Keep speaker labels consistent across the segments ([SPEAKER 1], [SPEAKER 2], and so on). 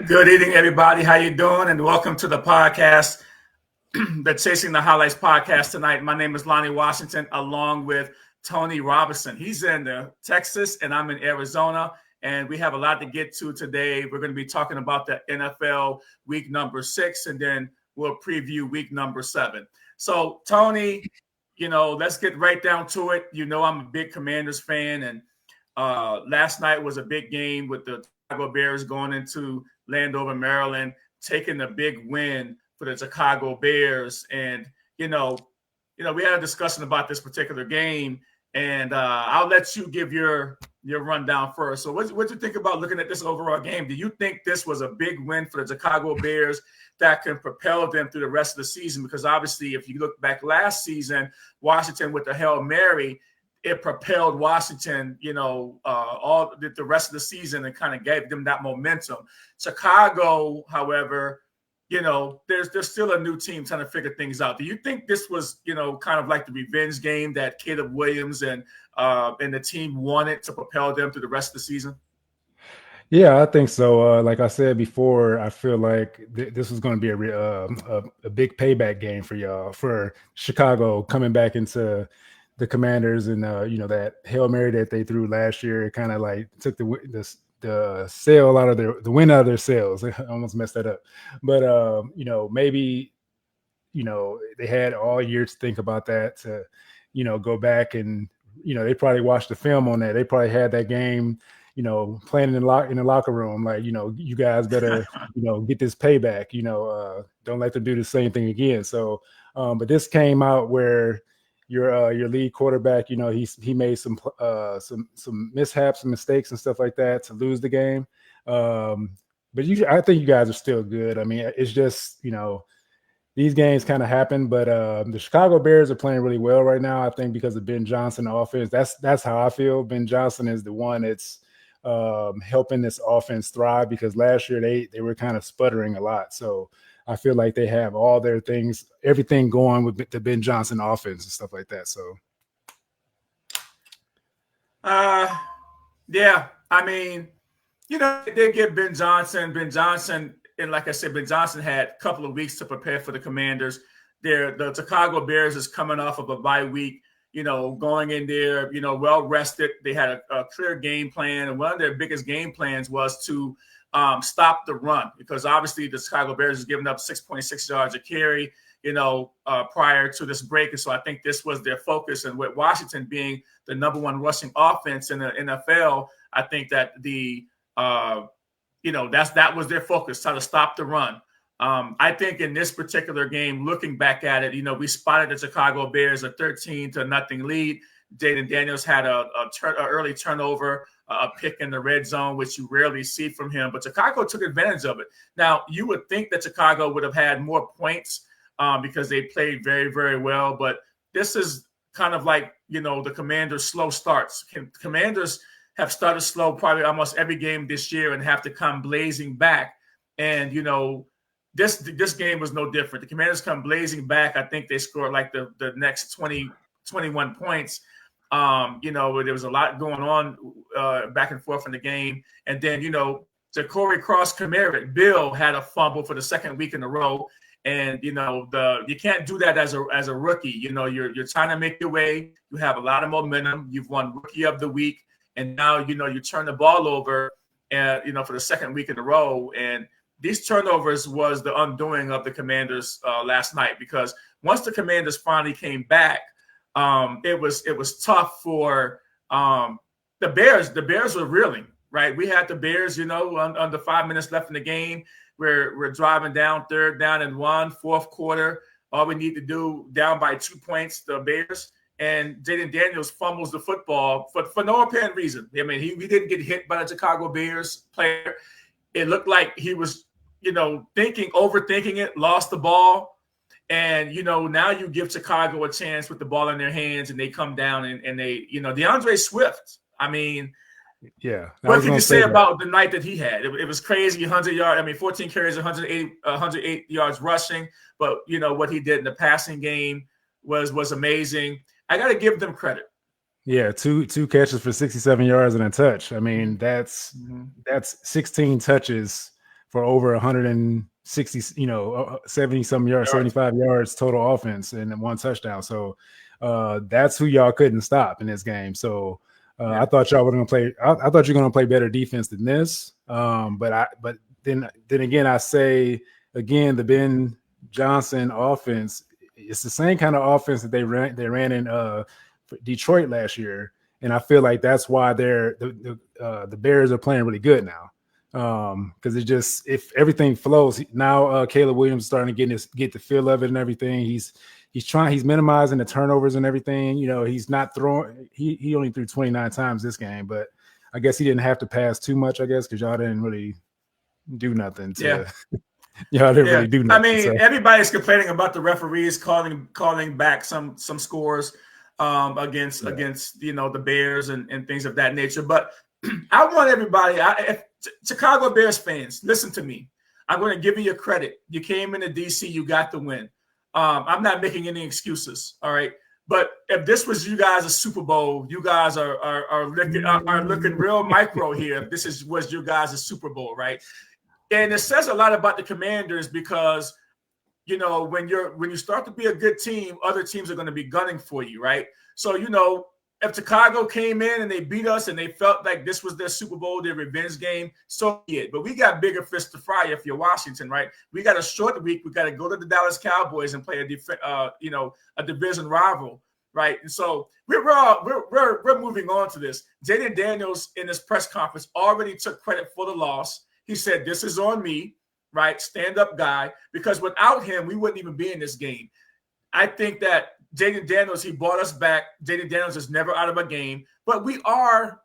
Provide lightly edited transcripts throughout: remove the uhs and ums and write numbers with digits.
[SPEAKER 1] Good evening, everybody. How you doing? And welcome to the podcast, the Chasing the Highlights podcast tonight. My name is Lonnie Washington, along with Tony Robinson. He's in Texas, and I'm in Arizona, and we have a lot to get to today. We're going to be talking about the NFL week number 6, and then we'll preview week number 7. So, Tony, let's get right down to it. I'm a big Commanders fan, and last night was a big game with the Chicago Bears going into Landover, Maryland, taking a big win for the Chicago Bears. And, we had a discussion about this particular game, and I'll let you give your rundown first. So what do you think about looking at this overall game? Do you think this was a big win for the Chicago Bears that can propel them through the rest of the season? Because obviously, if you look back last season, Washington with the Hail Mary, it propelled Washington, all the rest of the season and kind of gave them that momentum. Chicago, however, there's still a new team trying to figure things out. Do you think this was, kind of like the revenge game that Caleb Williams and the team wanted to propel them through the rest of the season?
[SPEAKER 2] Yeah, I think so. Like I said before, I feel like this was going to be a big payback game for y'all, for Chicago coming back into the Commanders, and that Hail Mary that they threw last year kind of like took the sail out of the wind out of their sails. I almost messed that up, but maybe they had all year to think about that, to go back, and they probably watched the film on that. They probably had that game playing in the locker room, like, you guys better, get this payback, don't let them do the same thing again. So, but this came out where your lead quarterback, he made some mishaps and mistakes and stuff like that to lose the game. But I think you guys are still good. I mean, it's just, these games kind of happen, but the Chicago Bears are playing really well right now, I think, because of Ben Johnson offense. That's how I feel. Ben Johnson is the one that's helping this offense thrive, because last year they were kind of sputtering a lot. So I feel like they have all their things, everything going with the Ben Johnson offense and stuff like that. So,
[SPEAKER 1] yeah, I mean, they get Ben Johnson. And like I said, Ben Johnson had a couple of weeks to prepare for the Commanders. The Chicago Bears is coming off of a bye week, going in there, well rested. They had a clear game plan, and one of their biggest game plans was to stop the run, because obviously the Chicago Bears has given up 6.6 yards a carry, prior to this break. And so I think this was their focus. And with Washington being the number one rushing offense in the NFL, I think that that was their focus, try to stop the run. I think in this particular game, looking back at it, we spotted the Chicago Bears a 13-0 lead. Jaden Daniels had a early turnover, a pick in the red zone, which you rarely see from him. But Chicago took advantage of it. Now, you would think that Chicago would have had more points because they played very, very well. But this is kind of like, the Commanders' slow starts. Commanders have started slow probably almost every game this year and have to come blazing back. And, this game was no different. The Commanders come blazing back. I think they scored like the next 21 points. There was a lot going on back and forth in the game. And then, Ja'Cory Cross-Kamara, Bill had a fumble for the second week in a row. And, you can't do that as a rookie. You're trying to make your way. You have a lot of momentum. You've won Rookie of the Week. And now, you turn the ball over and, for the second week in a row. And these turnovers was the undoing of the Commanders last night, because once the Commanders finally came back, it was tough for the Bears. The Bears were reeling, right? We had the Bears, under 5 minutes left in the game. We're driving down, 3rd down and 1, fourth quarter. All we need to do, down by 2 points, the Bears. And Jaden Daniels fumbles the football for no apparent reason. I mean, he didn't get hit by the Chicago Bears player. It looked like he was, overthinking it, lost the ball. And, now you give Chicago a chance with the ball in their hands, and they come down and they, DeAndre Swift. I mean,
[SPEAKER 2] yeah.
[SPEAKER 1] What can you say about the night that he had? It was crazy, 100 yards. I mean, 14 carries, 108 yards rushing. But, what he did in the passing game was amazing. I got to give them credit.
[SPEAKER 2] Yeah, two catches for 67 yards and a touch. I mean, that's 16 touches for over 160, 70 some yards, 75 yards total offense and 1 touchdown. So that's who y'all couldn't stop in this game. So I thought y'all were going to play. I thought you're going to play better defense than this. But then again, I say again, the Ben Johnson offense, it's the same kind of offense that they ran in Detroit last year, and I feel like that's why the Bears are playing really good now. Because it just, if everything flows now, Caleb Williams is starting to get the feel of it and everything. He's minimizing the turnovers and everything. He's not throwing. He only threw 29 times this game, but I guess he didn't have to pass too much. I guess because y'all didn't really do nothing. Y'all didn't really do nothing.
[SPEAKER 1] I mean, everybody's complaining about the referees calling back some scores against the Bears and things of that nature. But I want everybody, Chicago Bears fans, listen to me. I'm going to give you your credit. You came into DC, you got the win. I'm not making any excuses. All right. But if this was you guys a Super Bowl, you guys are looking real micro here. If this was you guys a Super Bowl, right? And it says a lot about the Commanders because, when you start to be a good team, other teams are going to be gunning for you, right? So, if Chicago came in and they beat us and they felt like this was their Super Bowl, their revenge game, so be it. But we got bigger fish to fry if you're Washington, right? We got a short week. We got to go to the Dallas Cowboys and play a division rival, right? And so we're moving on to this. Jaden Daniels in his press conference already took credit for the loss. He said, "This is on me, right? Stand-up guy, because without him, we wouldn't even be in this game." I think that Jaden Daniels, he brought us back. Jaden Daniels is never out of a game, but you are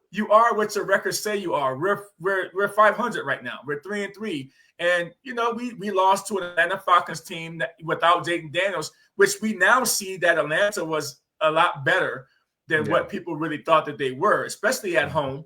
[SPEAKER 1] what your records say you are. We're 500 right now. We're 3-3, and we lost to an Atlanta Falcons team without Jaden Daniels, which we now see that Atlanta was a lot better than what people really thought that they were, especially at home.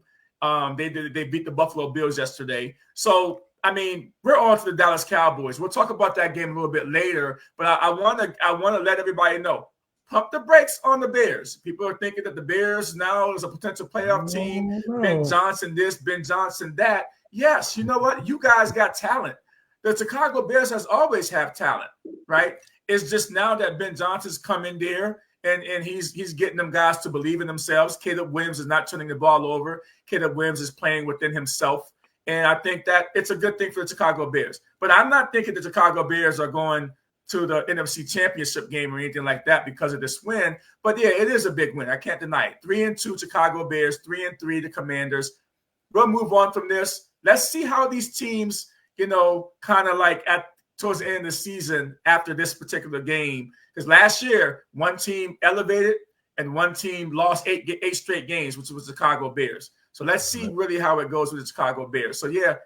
[SPEAKER 1] They beat the Buffalo Bills yesterday. So, I mean, we're on to the Dallas Cowboys. We'll talk about that game a little bit later, but I want to let everybody know, pump the brakes on the Bears. People are thinking that the Bears now is a potential playoff team. Ben Johnson this, Ben Johnson that. Yes, you know what? You guys got talent. The Chicago Bears has always have talent, right? It's just now that Ben Johnson's come in there and he's getting them guys to believe in themselves. Caleb Williams is not turning the ball over. Caleb Williams is playing within himself. And I think that it's a good thing for the Chicago Bears. But I'm not thinking the Chicago Bears are going to the NFC Championship game or anything like that because of this win. But, yeah, it is a big win. I can't deny it. 3-2 Chicago Bears, 3-3 the Commanders. We'll move on from this. Let's see how these teams, kind of like towards the end of the season after this particular game. Because last year, one team elevated and one team lost eight straight games, which was the Chicago Bears. So let's see really how it goes with the Chicago Bears. So, yeah,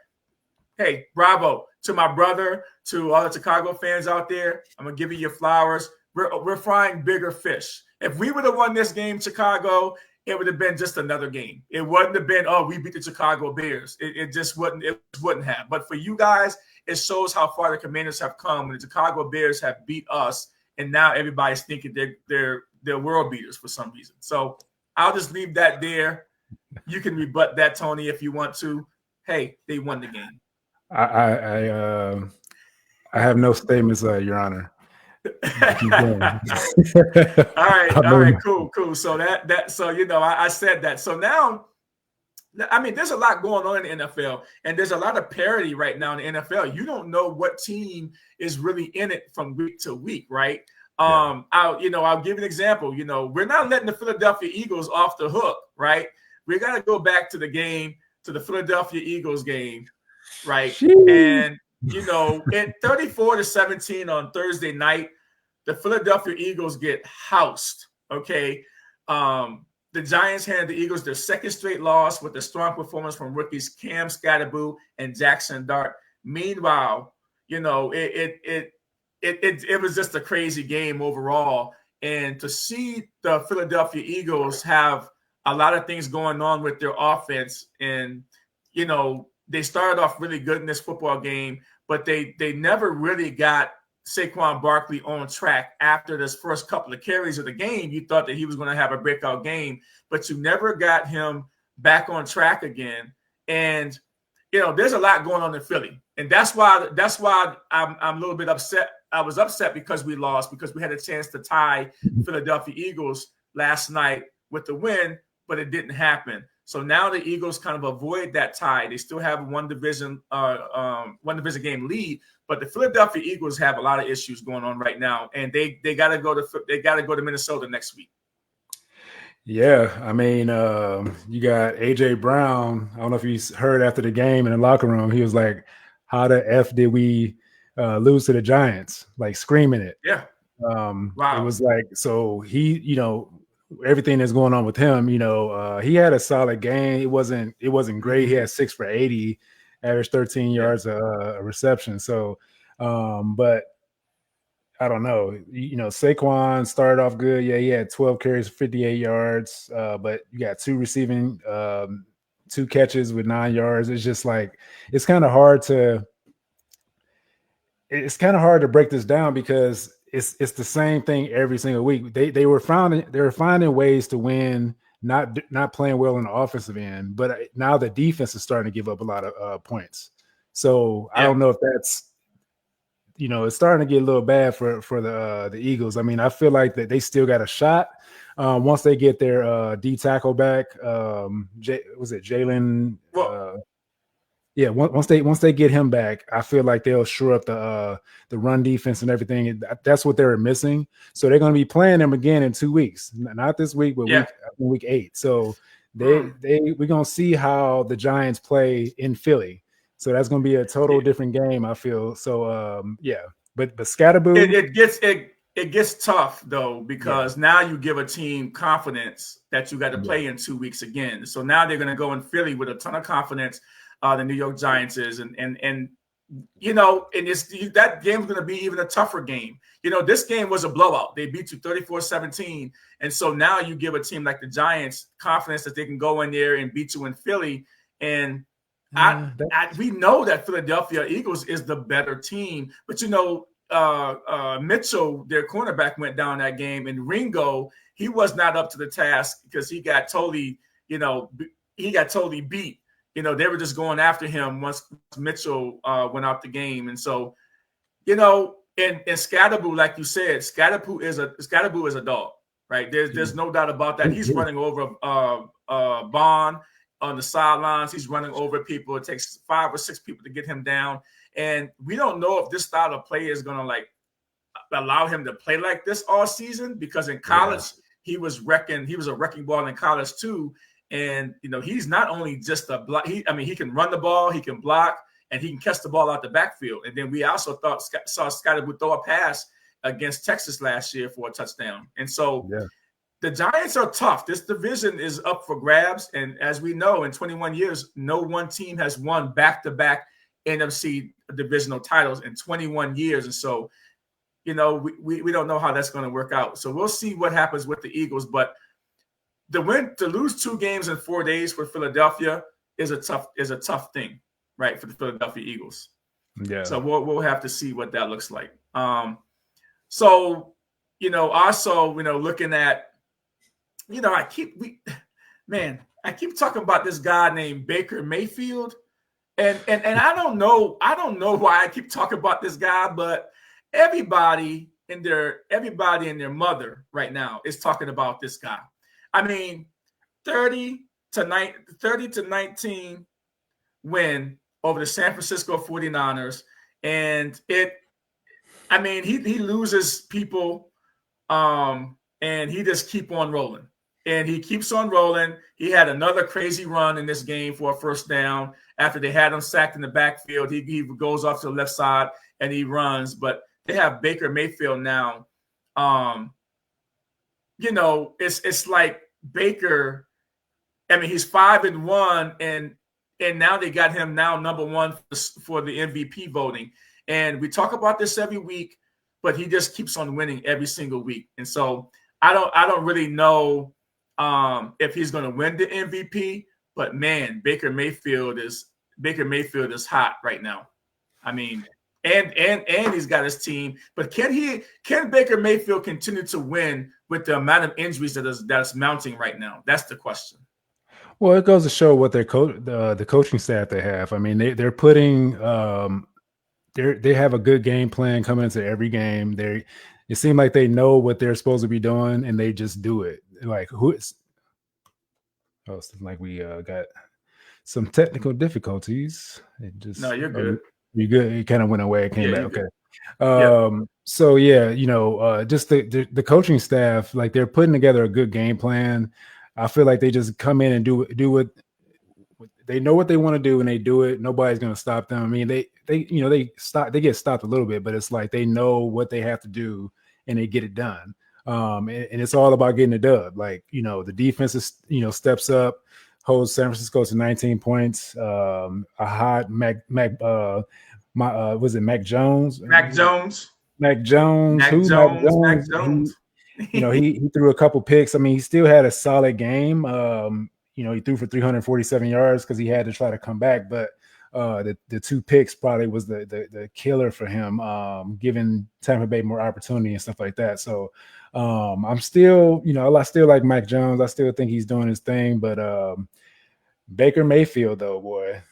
[SPEAKER 1] hey, bravo to my brother, to all the Chicago fans out there. I'm going to give you your flowers. We're frying bigger fish. If we would have won this game, Chicago, it would have been just another game. It wouldn't have been, we beat the Chicago Bears. It just wouldn't have. But for you guys, it shows how far the Commanders have come when the Chicago Bears have beat us, and now everybody's thinking they're world beaters for some reason. So I'll just leave that there. You can rebut that, Tony, if you want to. Hey, they won the game.
[SPEAKER 2] I have no statements, Your Honor.
[SPEAKER 1] All right, cool. So I said that. So now, I mean, there's a lot going on in the NFL, and there's a lot of parity right now in the NFL. You don't know what team is really in it from week to week, right? Yeah. I'll give an example. We're not letting the Philadelphia Eagles off the hook, right? We got to go back to the Philadelphia Eagles game, right? Jeez. And at 34-17 on Thursday night, the Philadelphia Eagles get housed. Okay, the Giants handed the Eagles their second straight loss with a strong performance from rookies Cam Scatterboo and Jackson Dart. Meanwhile, it was just a crazy game overall, and to see the Philadelphia Eagles have a lot of things going on with their offense, and they started off really good in this football game, but they never really got Saquon Barkley on track after this first couple of carries of the game. You thought that he was going to have a breakout game, but you never got him back on track again. And there's a lot going on in Philly, and that's why I'm a little bit upset. I was upset because we lost, because we had a chance to tie Philadelphia Eagles last night with the win, but it didn't happen. So now the Eagles kind of avoid that tie. They still have one division game lead, but the Philadelphia Eagles have a lot of issues going on right now, and they got to go to Minnesota next week.
[SPEAKER 2] Yeah, I mean, you got AJ Brown. I don't know if you heard after the game in the locker room, he was like, "How the f did we lose to the Giants?" Like screaming it.
[SPEAKER 1] Yeah.
[SPEAKER 2] Wow.
[SPEAKER 1] It
[SPEAKER 2] was like, so he, everything that's going on with him, he had a solid game. It wasn't great. He had 6 for 80, averaged 13 yards a reception. So, but I don't know. Saquon started off good. Yeah, he had 12 carries, 58 yards. But you got 2 receiving, 2 catches with 9 yards. It's just like it's kind of hard to break this down because it's the same thing every single week. They were finding ways to win, not playing well in the offensive end, but now the defense is starting to give up a lot of points. So I don't know if that's it's starting to get a little bad for the Eagles. I mean, I feel like that they still got a shot once they get their D tackle back. Was it Jalen? Once they get him back, I feel like they'll shore up the run defense and everything. That's what they were missing. So they're going to be playing them again in 2 weeks, not this week, but week 8. So we're going to see how the Giants play in Philly. So that's going to be a total different game, I feel. So but Scatterboo,
[SPEAKER 1] it gets tough though, because now you give a team confidence that you got to play in 2 weeks again. So now they're going to go in Philly with a ton of confidence. The New York Giants is, and that game's going to be even a tougher game. This game was a blowout. They beat you 34-17. And so now you give a team like the Giants confidence that they can go in there and beat you in Philly. And we know that Philadelphia Eagles is the better team, but Mitchell, their cornerback, went down that game, and Ringo, he was not up to the task because he got totally beat. They were just going after him once Mitchell went out the game. And so, and Scatterboo, like you said, Scatterboo is a dog, right? There's no doubt about that. He's running over Bond on the sidelines. He's running over people. It takes 5 or 6 people to get him down. And we don't know if this style of play is going to allow him to play like this all season, because in college, he was a wrecking ball in college too. And, he's not only just a block. He can run the ball, he can block, and he can catch the ball out the backfield. And then we also saw Scotty throw a pass against Texas last year for a touchdown. And so the Giants are tough. This division is up for grabs. And as we know, in 21 years, no one team has won back-to-back NFC divisional titles in 21 years. And so, we don't know how that's going to work out. So we'll see what happens with the Eagles. But to lose 2 games in 4 days for Philadelphia is a tough thing, right, for the Philadelphia Eagles. Yeah. So we'll have to see what that looks like. Also, looking at, I keep talking about this guy named Baker Mayfield, and I don't know why I keep talking about this guy, but everybody and their mother right now is talking about this guy. I mean, 30 to 19 win over the San Francisco 49ers. And he loses people, and he just keep on rolling. And he keeps on rolling. He had another crazy run in this game for a first down. After they had him sacked in the backfield, he goes off to the left side and he runs. But they have Baker Mayfield now. It's like Baker. He's 5-1, and now they got him now number 1 for the MVP voting. And we talk about this every week, but he just keeps on winning every single week. And so I don't really know if he's going to win the MVP, but man, Baker Mayfield is hot right now. And he's got his team, but can Baker Mayfield continue to win with the amount of injuries that's mounting right now? That's the question.
[SPEAKER 2] Well, it goes to show what their the coaching staff they have. I mean, they're putting they have a good game plan coming into every game. It seems like they know what they're supposed to be doing, and they just do it. Like who is? Oh, it's like we got some technical difficulties. It just
[SPEAKER 1] No, you're good.
[SPEAKER 2] you good. It kind of went away. It came
[SPEAKER 1] Yeah,
[SPEAKER 2] back.
[SPEAKER 1] you're
[SPEAKER 2] Okay.
[SPEAKER 1] good. Yep.
[SPEAKER 2] So yeah, just the coaching staff, like they're putting together a good game plan. I feel like they just come in and do what they know what they want to do, and they do it. Nobody's going to stop them. I mean, they get stopped a little bit, but it's like they know what they have to do and they get it done. And it's all about getting a dub. Like, the defense is, steps up, holds San Francisco to 19 points. A hot was it Mac Jones?
[SPEAKER 1] Mac Jones.
[SPEAKER 2] Mac Jones.
[SPEAKER 1] Mac
[SPEAKER 2] Who?
[SPEAKER 1] Jones.
[SPEAKER 2] Mac
[SPEAKER 1] Mac
[SPEAKER 2] Jones.
[SPEAKER 1] Jones.
[SPEAKER 2] He threw a couple picks. I mean, he still had a solid game. He threw for 347 yards because he had to try to come back. But the two picks probably was the killer for him, giving Tampa Bay more opportunity and stuff like that. So I'm still, I still like Mac Jones. I still think he's doing his thing. But Baker Mayfield, though, boy,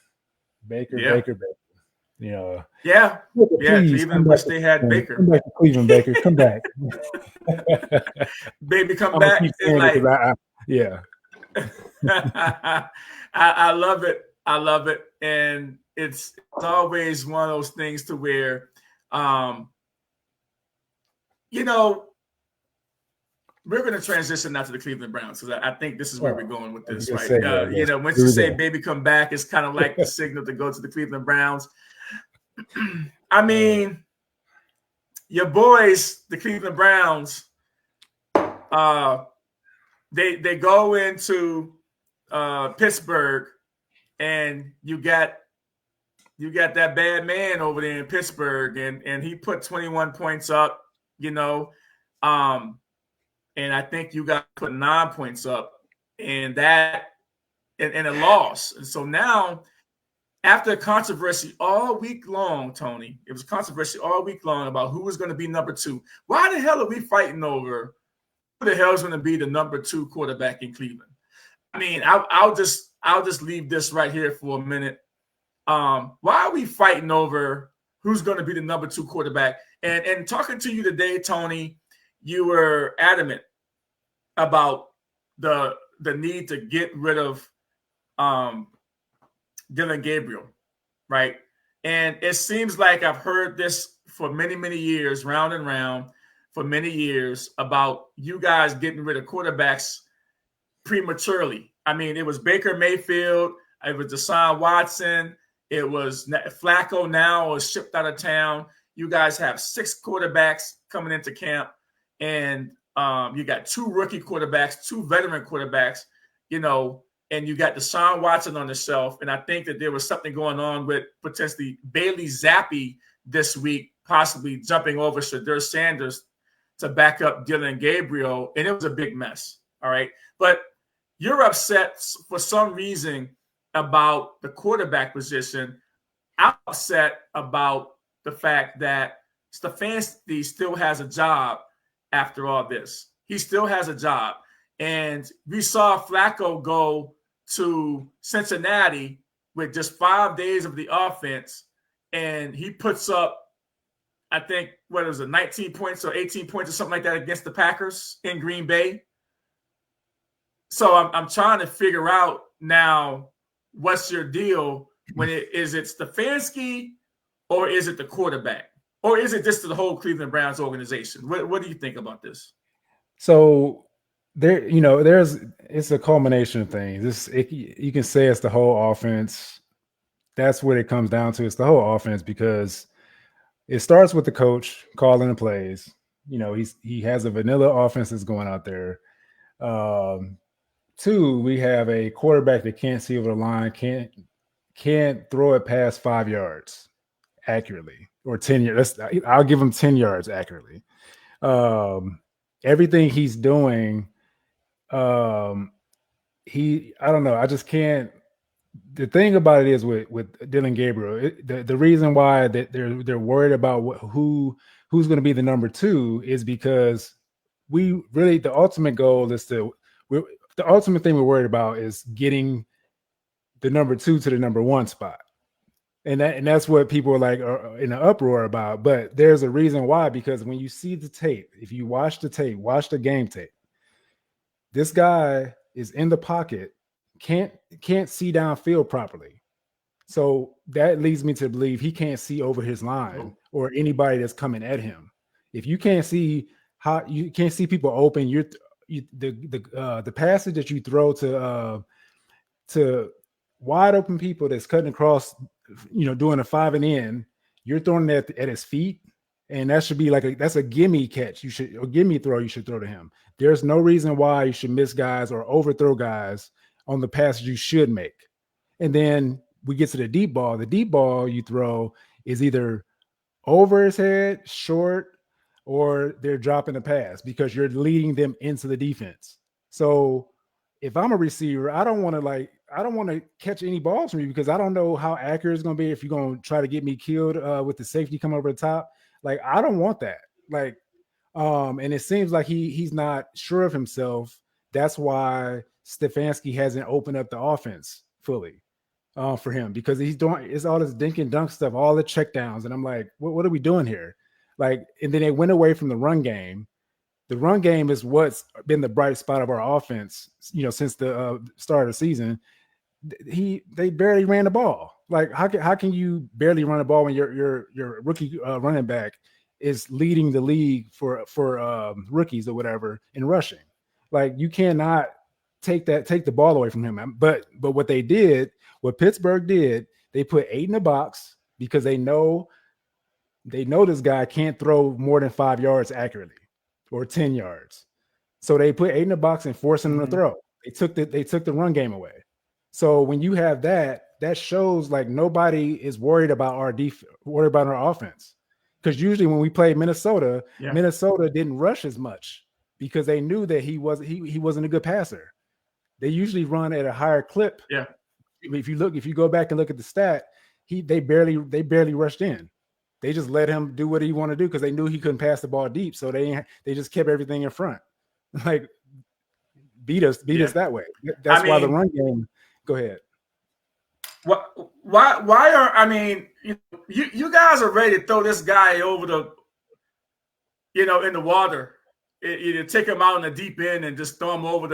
[SPEAKER 2] Baker.
[SPEAKER 1] Yeah.
[SPEAKER 2] Please
[SPEAKER 1] Cleveland wish they had Baker.
[SPEAKER 2] Come back to Cleveland, Baker. Come back.
[SPEAKER 1] Baby, come back. It's like,
[SPEAKER 2] yeah.
[SPEAKER 1] I love it. I love it. And it's always one of those things to where, we're going to transition now to the Cleveland Browns because I think this is where we're going with this, right? Once you say baby come back, it's kind of like the signal to go to the Cleveland Browns. I mean, your boys, the Cleveland Browns, they go into Pittsburgh, and you got that bad man over there in Pittsburgh, and he put 21 points up, and I think you got put 9 points up, and that and a loss. And so now, after controversy all week long, Tony, it was controversy all week long about who was going to be number 2. Why the hell are we fighting over who the hell is going to be the number 2 quarterback in Cleveland? I mean, I'll just leave this right here for a minute. Why are we fighting over who's going to be the number 2 quarterback? And talking to you today, Tony, you were adamant about the need to get rid of Dylan Gabriel, right? And it seems like I've heard this for many, many years, round and round, for many years, about you guys getting rid of quarterbacks prematurely. I mean, it was Baker Mayfield, it was Deshaun Watson, it was Flacco now is shipped out of town. You guys have 6 quarterbacks coming into camp, and you got 2 rookie quarterbacks, 2 veteran quarterbacks, and you got Deshaun Watson on the shelf. And I think that there was something going on with potentially Bailey Zappi this week, possibly jumping over Shadur Sanders to back up Dylan Gabriel. And it was a big mess. All right. But you're upset for some reason about the quarterback position. I'm upset about the fact that Stefanski still has a job after all this. He still has a job. And we saw Flacco go to Cincinnati with just 5 days of the offense, and he puts up, I think, 19 points or 18 points or something like that against the Packers in Green Bay. So I'm trying to figure out now, what's your deal? Is it Stefanski, or is it the quarterback, or is it just the whole Cleveland Browns organization? What do you think about this?
[SPEAKER 2] So it's a culmination of things. You can say it's the whole offense. That's what it comes down to. It's the whole offense, because it starts with the coach calling the plays. He has a vanilla offense that's going out there. 2, we have a quarterback that can't see over the line, can't throw it past 5 yards accurately, or 10 yards. I'll give him 10 yards accurately. Everything he's doing, I don't know. I just can't. The thing about it is with Dylan Gabriel, the reason why that they're worried about who's going to be the number 2 is because the ultimate goal is the ultimate thing we're worried about is getting the number 2 to the number 1 spot. And that's what people are like are in an uproar about. But there's a reason why, because when you see the tape, if you watch the tape, watch the game tape, this guy is in the pocket, can't see downfield properly. So that leads me to believe he can't see over his line or anybody that's coming at him. If you can't see how you can't see people open, the passage that you throw to wide open people that's cutting across, doing a 5 and in, you're throwing it at his feet, and that should be that's a gimme catch. Or gimme throw you should throw to him. There's no reason why you should miss guys or overthrow guys on the passage you should make. And then we get to the deep ball. The deep ball you throw is either over his head, short, or they're dropping the pass because you're leading them into the defense. So if I'm a receiver, I don't want to catch any balls from you because I don't know how accurate it's going to be if you're going to try to get me killed with the safety coming over the top. Like, I don't want that. And it seems like he's not sure of himself. That's why Stefanski hasn't opened up the offense fully for him, because it's all this dink and dunk stuff, all the checkdowns. And I'm like, what are we doing here? And then they went away from the run game. The run game is what's been the bright spot of our offense, since the start of the season. They barely ran the ball. Like, how can you barely run the ball when your rookie running back is leading the league for rookies or whatever in rushing? Like, you cannot take the ball away from him. But what Pittsburgh did, they put 8 in the box because they know this guy can't throw more than 5 yards accurately or 10 yards. So they put 8 in the box and forced him to throw. They took the run game away. So when you have that shows like nobody is worried about our offense. Because usually when we played Minnesota, Minnesota didn't rush as much because they knew that he wasn't a good passer. They usually run at a higher clip.
[SPEAKER 1] Yeah.
[SPEAKER 2] If you go back and look at the stat, they barely rushed in. They just let him do what he wanted to do because they knew he couldn't pass the ball deep. So they just kept everything in front. Like, beat us that way. That's why the run game. Go ahead.
[SPEAKER 1] Why are you guys are ready to throw this guy over the in the water, either take him out in the deep end and just throw him over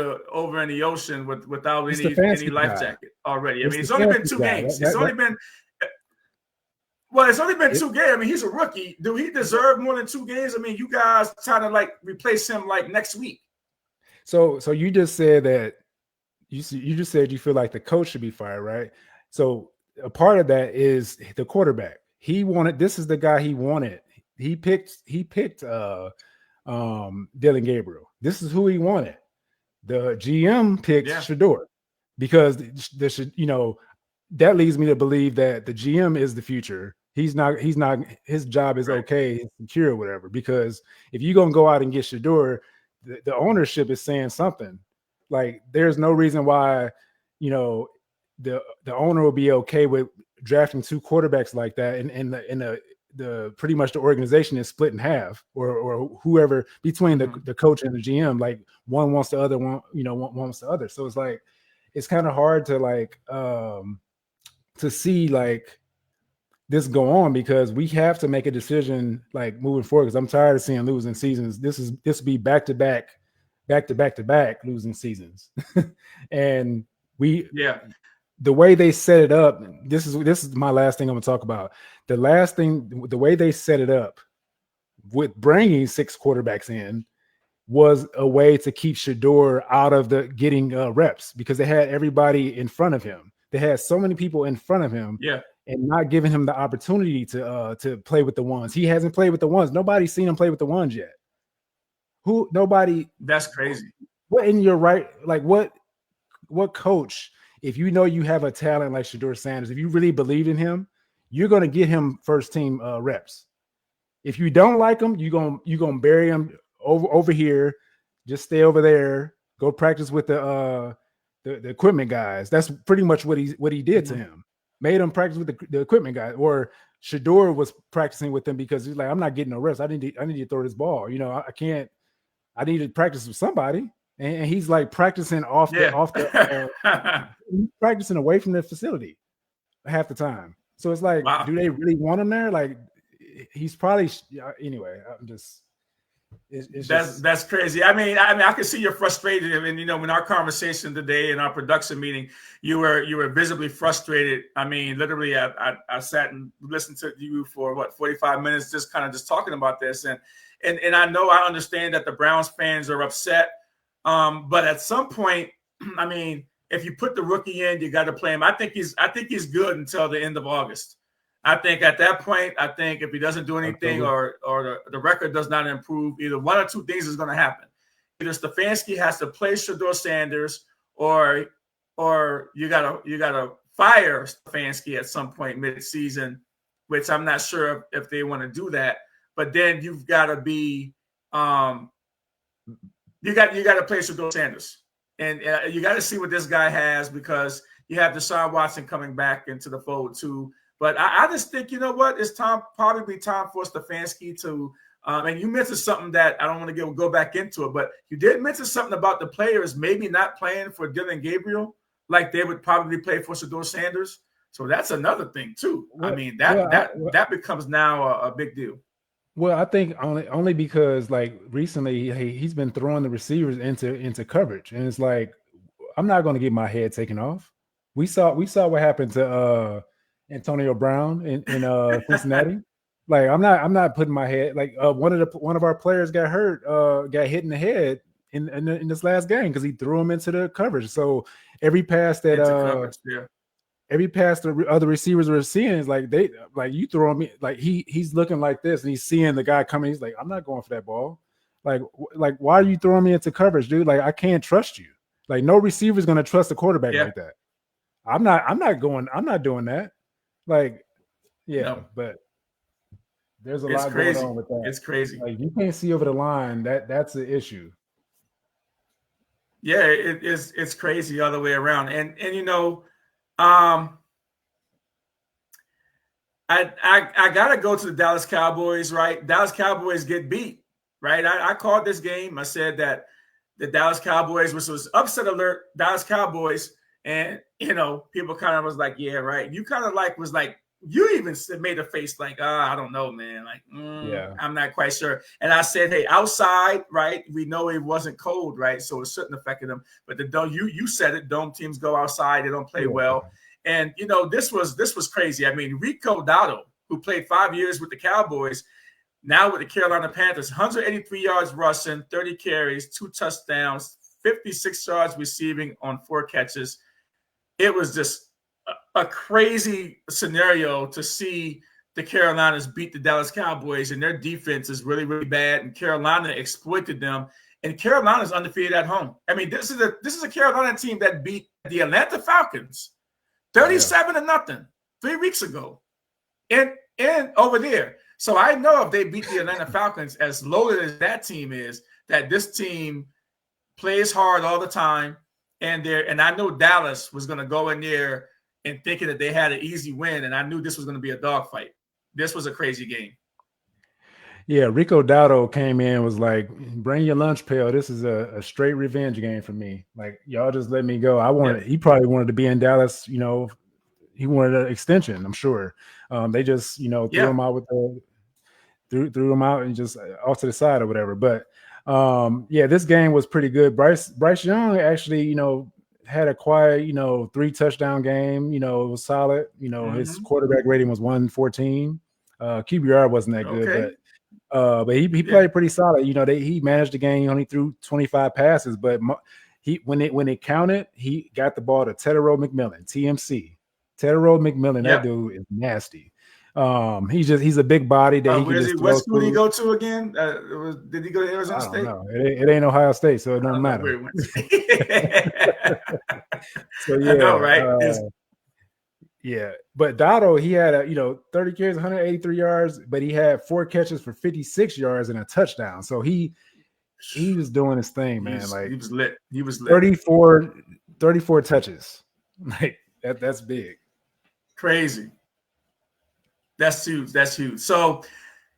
[SPEAKER 1] in the ocean without any life jacket already. It's only been 2 games. It's only been 2 games. He's a rookie. Do he deserve more than 2 games? You guys trying to replace him next week.
[SPEAKER 2] So you just said that you just said you feel like the coach should be fired, right? So a part of that is the quarterback. This is the guy he wanted. He picked Dylan Gabriel. This is who he wanted. The GM picked Shador because that leads me to believe that the GM is the future. He's not his job is okay, he's secure or whatever, because if you're going to go out and get Shador, the ownership is saying something. Like, there's no reason why, the owner will be okay with drafting 2 quarterbacks like that, and the pretty much the organization is split in half, or whoever between the coach and the GM. Like, one wants the other, one wants the other. So it's like it's kind of hard to see this go on, because we have to make a decision moving forward. Because I'm tired of seeing losing seasons. This will be back to back losing seasons, and the way they set it up. This is my last thing I'm gonna talk about. The way they set it up with bringing 6 quarterbacks in was a way to keep Shador out of the getting reps, because they had everybody in front of him. They had so many people in front of him. And not giving him the opportunity to play with the ones. He hasn't played with the ones. Nobody's seen him play with the ones yet. Nobody.
[SPEAKER 1] That's crazy.
[SPEAKER 2] What in your right? What coach? If you know you have a talent like Shador Sanders, if you really believe in him, you're going to get him first team reps. If you don't like him, you're gonna bury him over here. Just stay over there. Go practice with the equipment guys. That's pretty much what he did to him. Made him practice with the equipment guy. Or Shador was practicing with him because he's like, I'm not getting no rest. I need to throw this ball. I need to practice with somebody. and he's like practicing off the he's practicing away from the facility half the time. So it's like,
[SPEAKER 1] Wow.
[SPEAKER 2] do they really want him there? Like, he's probably anyway. I'm just.
[SPEAKER 1] That's crazy. I mean, I can see you're frustrated. I mean, in our conversation today in our production meeting, you were visibly frustrated. I mean, literally, I sat and listened to you for 45 minutes, just talking about this, and I know I understand that the Browns fans are upset, but at some point, I mean, if you put the rookie in, you got to play him. I think he's good until the end of August. I think at that point, if he doesn't do anything or the record does not improve, either one or two things is going to happen. Either Stefanski has to play Shedeur Sanders, or you gotta fire Stefanski at some point mid-season, which I'm not sure if they want to do that. But then you've got to be you got to play Shedeur Sanders, and you got to see what this guy has, because you have Deshaun Watson coming back into the fold too. But I just think, you know what, it's probably time for Stefanski to and you mentioned something that I don't want to go back into it, but you did mention something about the players maybe not playing for Dylan Gabriel like they would probably play for Shedeur Sanders. So that's another thing too. Well, I mean, that becomes now a big deal.
[SPEAKER 2] Well, I think only because like recently he's been throwing the receivers into coverage, and it's like, I'm not going to get my head taken off. We saw what happened to Antonio Brown in Cincinnati. Like, I'm not putting my head, like one of our players got hurt, got hit in the head in this last game because he threw him into the coverage. So every pass that every pass the other receivers were seeing is like, you throw him, like he's looking like this and he's seeing the guy coming. He's like, I'm not going for that ball. Like why are you throwing me into coverage, dude? Like, I can't trust you. Like, no receiver is going to trust a quarterback like that. I'm not doing that. Like, but there's a lot going on with that.
[SPEAKER 1] It's crazy.
[SPEAKER 2] Like, you can't see over the line. That's the issue.
[SPEAKER 1] Yeah, it's crazy all the way around. And I gotta go to the Dallas Cowboys, right? Dallas Cowboys get beat, right? I called this game. I said that the Dallas Cowboys, which was upset alert, Dallas Cowboys. And, people kind of was like, yeah, right. You kind of was like, you even made a face like, I don't know, man. Like, I'm not quite sure. And I said, hey, outside, right, we know it wasn't cold, right? So it shouldn't affect them. But you said it, dome teams go outside, they don't play well. And, this was crazy. I mean, Rico Dowdle, who played 5 years with the Cowboys, now with the Carolina Panthers, 183 yards rushing, 30 carries, 2 touchdowns, 56 yards receiving on 4 catches. It was just a crazy scenario to see the Carolinas beat the Dallas Cowboys, and their defense is really, really bad, and Carolina exploited them. And Carolina's undefeated at home. I mean, this is a Carolina team that beat the Atlanta Falcons 37-0 3 weeks ago, and over there. So I know if they beat the Atlanta Falcons, as loaded as that team is, that this team plays hard all the time. And I know Dallas was going to go in there and thinking that they had an easy win, and I knew this was going to be a dogfight. This was a crazy game.
[SPEAKER 2] Yeah, Rico Dowdle came in and was like, bring your lunch pail. This is a straight revenge game for me. Like, y'all just let me go. He probably wanted to be in Dallas, he wanted an extension, I'm sure. They just, threw him out with threw him out and just off to the side or whatever. But this game was pretty good. Bryce Young actually, had a quiet, 3 touchdown game. It was solid. His quarterback rating was 114. QBR wasn't that good, but he played pretty solid. He managed the game. He only threw 25 passes, but when it counted, he got the ball to Tedero McMillan, TMC. Tedero McMillan, that dude is nasty. He's a big body that
[SPEAKER 1] what school did he go to again? Did he go to Arizona State?
[SPEAKER 2] No, it ain't Ohio State, so it don't matter. So
[SPEAKER 1] I know, right?
[SPEAKER 2] But Dotto, he had 30 carries, 183 yards, but he had 4 catches for 56 yards and a touchdown. So he was doing his thing, man.
[SPEAKER 1] He was lit.
[SPEAKER 2] 34 touches. Like that's big.
[SPEAKER 1] Crazy. That's huge. So,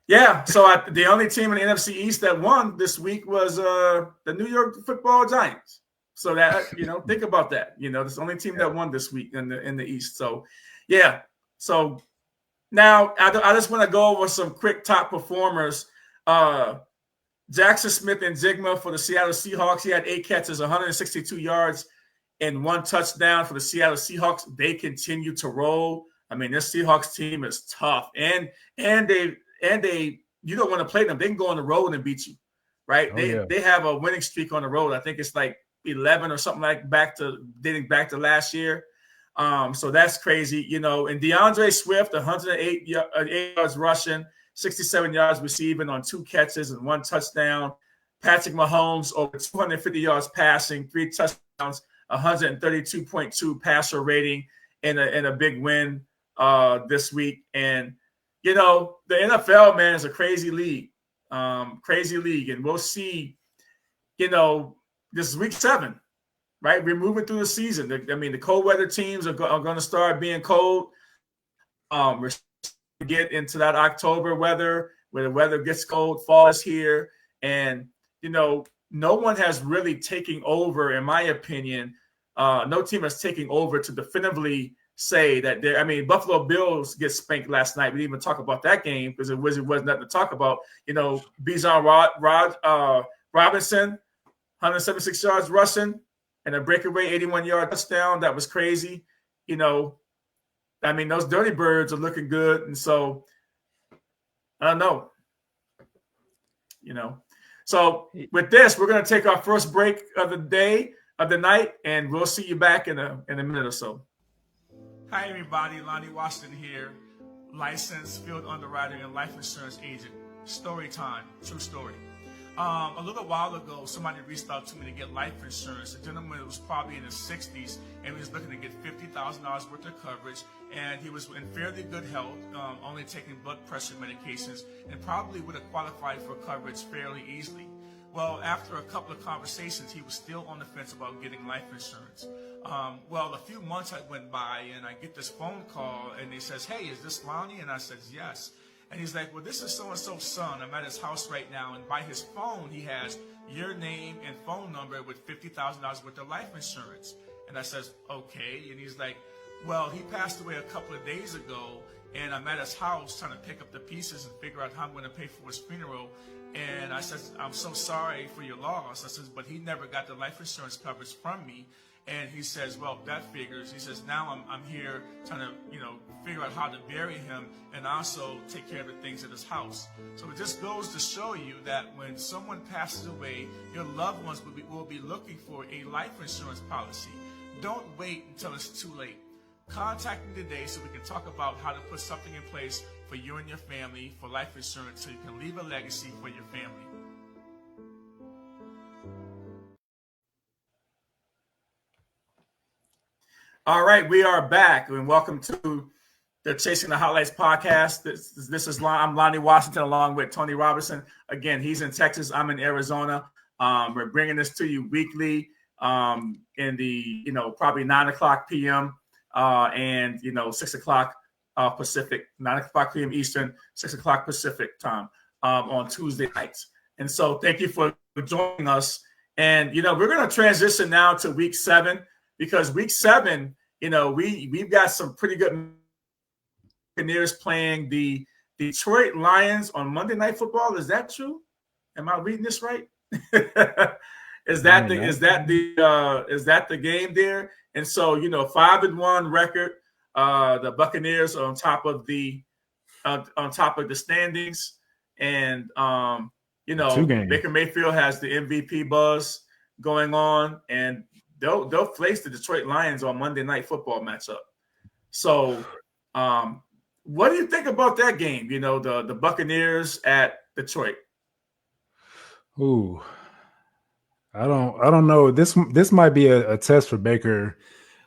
[SPEAKER 1] Yeah, so the only team in the NFC East that won this week was the New York Football Giants. So that think about that. It's the only team that won this week in the East. So, yeah. So now I just want to go over some quick top performers. Jackson Smith and Jigma for the Seattle Seahawks. He had 8 catches, 162 yards, and 1 touchdown for the Seattle Seahawks. They continue to roll. I mean, this Seahawks team is tough, and they you don't want to play them. They can go on the road and beat you, right? They have a winning streak on the road. I think it's like 11 or something like dating back to last year. So that's crazy, And DeAndre Swift, 108 yards rushing, 67 yards receiving on 2 catches and 1 touchdown. Patrick Mahomes over 250 yards passing, 3 touchdowns, 132.2 passer rating, and a big win this week. And the NFL, man, is a crazy league, and we'll see. This is week 7, right? We're moving through the season. The cold weather teams are going to start being cold. We're get into that October weather where the weather gets cold. Fall is here, and no one has really taken over, in my opinion. No team has taken over to definitively say that Buffalo Bills get spanked last night. We didn't even talk about that game because it was nothing to talk about. Bijan Robinson, 176 yards rushing and a breakaway 81-yard touchdown. That was crazy. Those Dirty Birds are looking good. And so, I don't know. So with this, we're going to take our first break of the night, and we'll see you back in a minute or so. Hi, everybody. Lonnie Washington here, licensed field underwriter and life insurance agent. Story time. True story. A little while ago, somebody reached out to me to get life insurance. The gentleman was probably in his 60s, and he was looking to get $50,000 worth of coverage, and he was in fairly good health, only taking blood pressure medications, and probably would have qualified for coverage fairly easily. Well, after a couple of conversations, he was still on the fence about getting life insurance. A few months went by, and I get this phone call, and he says, "Hey, is this Lonnie?" And I said, "Yes." And he's like, "Well, this is so-and-so's son. I'm at his house right now." And by his phone, he has your name and phone number with $50,000 worth of life insurance. And I says, "Okay." And he's like, "Well, he passed away a couple of days ago, and I'm at his house trying to pick up the pieces and figure out how I'm going to pay for his funeral." And I says, "I'm so sorry for your loss." I says, "But he never got the life insurance coverage from me." And he says, "Well, that figures." He says, "Now I'm here trying to, figure out how to bury him and also take care of the things at his house." So it just goes to show you that when someone passes away, your loved ones will be looking for a life insurance policy. Don't wait until it's too late. Contact me today so we can talk about how to put something in place for you and your family for life insurance so you can leave a legacy for your family. All right, we are back, and welcome to the Chasing the Highlights podcast. I'm Lonnie Washington along with Tony Robinson. Again, he's in Texas. I'm in Arizona. We're bringing this to you weekly in the probably 9:00 p.m. And 6:00 Pacific, 9:00 p.m. Eastern, 6:00 Pacific time on Tuesday nights. And so, thank you for joining us. And we're going to transition now to week 7. Because week 7, we've got some pretty good Buccaneers playing the Detroit Lions on Monday Night Football. Is that true? Am I reading this right? Is that the game there? And so 5-1 record. The Buccaneers are on top of the standings, and Baker Mayfield has the MVP buzz going on, and they'll face the Detroit Lions on Monday Night Football matchup. So, what do you think about that game? The Buccaneers at Detroit.
[SPEAKER 2] Ooh, I don't know. This might be a test for Baker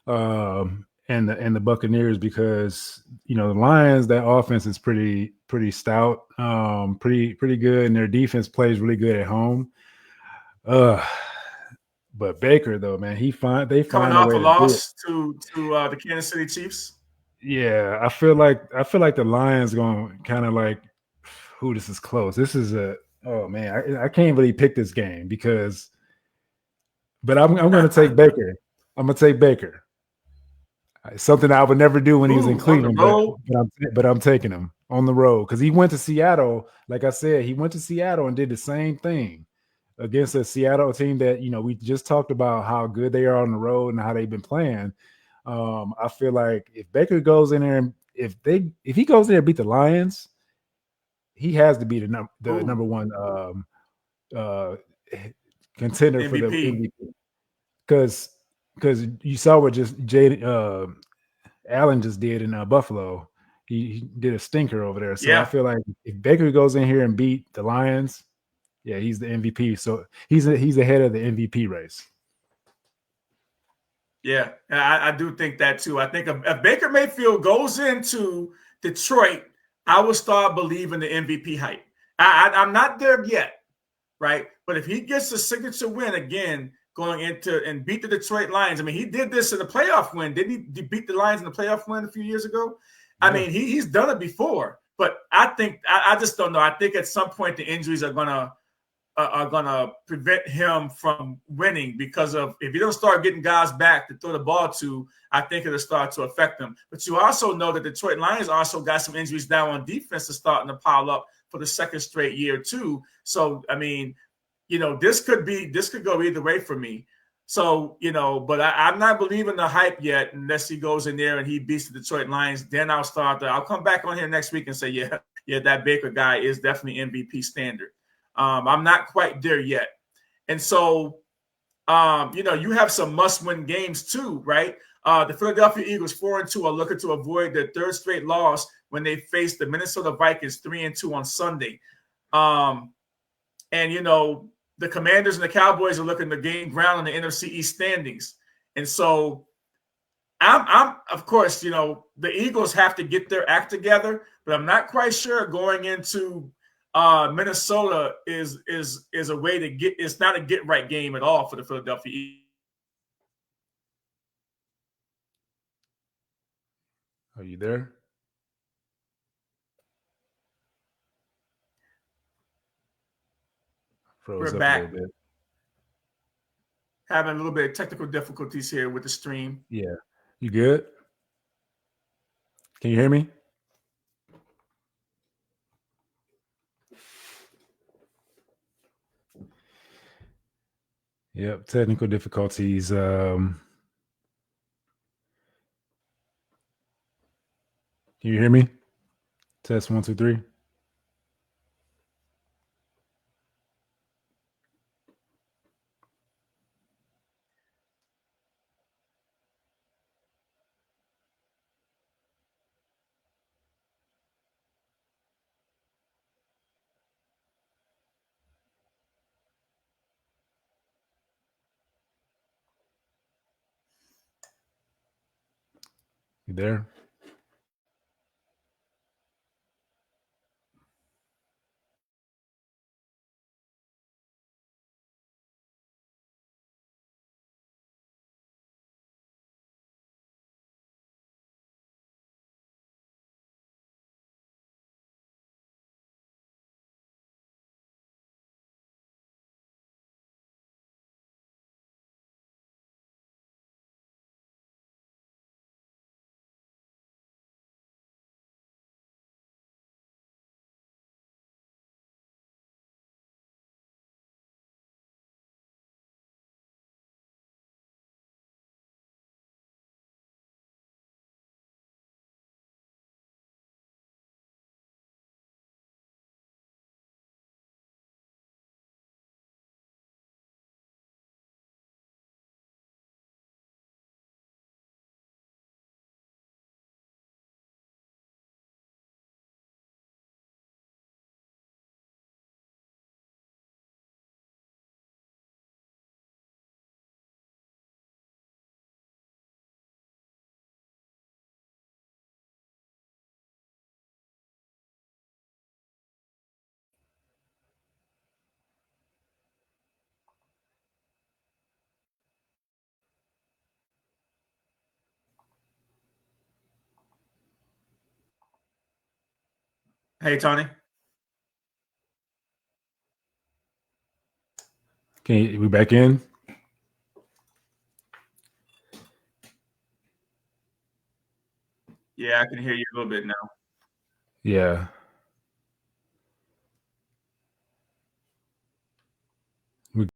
[SPEAKER 2] and the Buccaneers because the Lions, that offense is pretty stout, pretty good, and their defense plays really good at home. But Baker, though, man, they find
[SPEAKER 1] coming off a loss to the Kansas City Chiefs.
[SPEAKER 2] Yeah, I feel like the Lions going to kind of like Ooh, this is close. This is oh man, I can't really pick this game because, but I'm going to take Baker. I'm going to take Baker. Something I would never do when he was in
[SPEAKER 1] Ooh, on the
[SPEAKER 2] Cleveland,
[SPEAKER 1] road.
[SPEAKER 2] but I'm taking him on the road because he went to Seattle. Like I said, he went to Seattle and did the same thing against a Seattle team that we just talked about how good they are on the road and how they've been playing. I feel like if Baker goes in there and if he goes there and beat the Lions, he has to be the
[SPEAKER 1] Ooh,
[SPEAKER 2] number one uh, contender for the
[SPEAKER 1] MVP.
[SPEAKER 2] MVP because you saw what just Jay Allen just did in Buffalo. He did a stinker over there. So I
[SPEAKER 1] Yeah.
[SPEAKER 2] feel like if Baker goes in here and beat the Lions, yeah, he's the MVP. So he's ahead of the MVP race.
[SPEAKER 1] Yeah, I do think that too. I think if Baker Mayfield goes into Detroit, I will start believing the MVP hype. I'm not there yet, right? But if he gets a signature win again, going into and beat the Detroit Lions, I mean, he did this in the playoff win. Didn't he beat the Lions in the playoff win a few years ago? I
[SPEAKER 2] Yeah.
[SPEAKER 1] mean, he's done it before. But I think I just don't know. I think at some point the injuries are gonna prevent him from winning because of if you don't start getting guys back to throw the ball to, I think it'll start to affect them. But you also know that the Detroit Lions also got some injuries down on defense that's starting to pile up for the second straight year too. So I mean, this could go either way for me. So, but I'm not believing the hype yet unless he goes in there and he beats the Detroit Lions. Then I'll come back on here next week and say, yeah, that Baker guy is definitely MVP standard. I'm not quite there yet. And so, you have some must-win games too, right? The Philadelphia Eagles 4-2 are looking to avoid their third straight loss when they face the Minnesota Vikings 3-2 on Sunday. And the Commanders and the Cowboys are looking to gain ground on the NFC East standings. And so I'm of course, the Eagles have to get their act together, but I'm not quite sure going into Minnesota is a way to get. It's not a get right game at all for the Philadelphia Eagles.
[SPEAKER 2] Are you there?
[SPEAKER 1] We're
[SPEAKER 2] Froze up a little
[SPEAKER 1] back,
[SPEAKER 2] bit.
[SPEAKER 1] having a little bit of technical difficulties here with the stream.
[SPEAKER 2] Yeah. You good? Can you hear me? Yep. Technical difficulties. Can you hear me? Test 1, 2, 3. You there?
[SPEAKER 1] Hey, Tony.
[SPEAKER 2] We back in?
[SPEAKER 1] Yeah, I can hear you a little bit now.
[SPEAKER 2] Yeah.